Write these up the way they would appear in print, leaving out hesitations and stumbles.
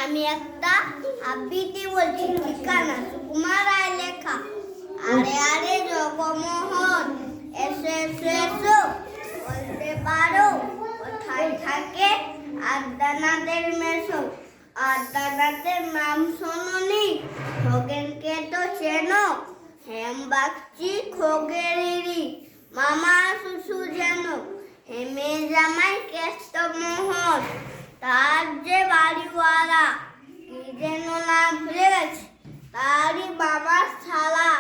আমি একটা আবৃত্তি বলছি, ঠিকানা সুকুমার রায় লেখা। আরে আরে জগমোহন, এসো এসো এসো, বলতে পারো কোথায় থাকে আদ্যানাথের মেসো? আদ্যানাথের নাম শোনোনি? খগেনকে তো চেনো? হেমবাগচি খগেনেরই মামা শুশু যেন। হেমে জামাই কেষ্টমোহন, তার যে বাড়িওয়ালা, কি যেন নাম ভুলে গেছে, তারই বাবার শালা,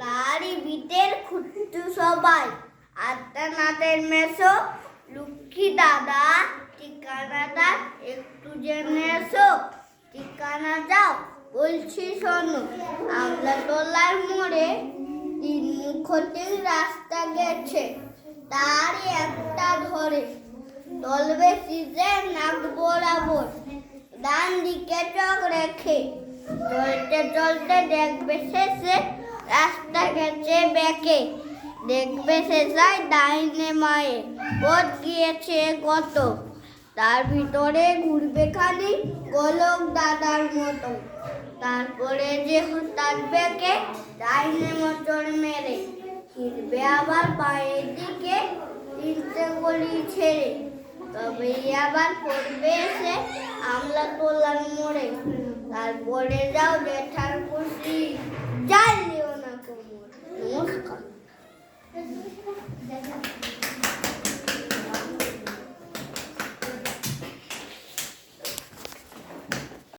তারই বিটের খুঁট্টু সবাই। আদ্যানাথের মেসো লক্ষ্মী দাদা, ঠিকানাটা একটু জেনে এসো। ঠিকানা যাও বলছি শোনো, আমলাতলার মোড়ে তিন মুখোটির রাস্তা গেছে, তারই একটা ধরে চলবে সিজে নাক বরাবর, ডান দিকে চোখ রেখে। চলতে চলতে দেখবে শেষে রাস্তা গেছে বেঁকে, দেখবে শেষায় ডাইনে মায়ে পথ গিয়েছে কত, তার ভিতরে ঘুরবে খালি গোলক দাদার মতো। তারপরে যে হঠাৎ বেঁকে ডাইনে মোচড় মেরে ফিরবে আবার পায়ের দিকে তিনটে গলি ছেড়ে, তবেই আবার পড়বে এসে আমলাতলার মোড়ে। তারপরে যাও জেঠারপুর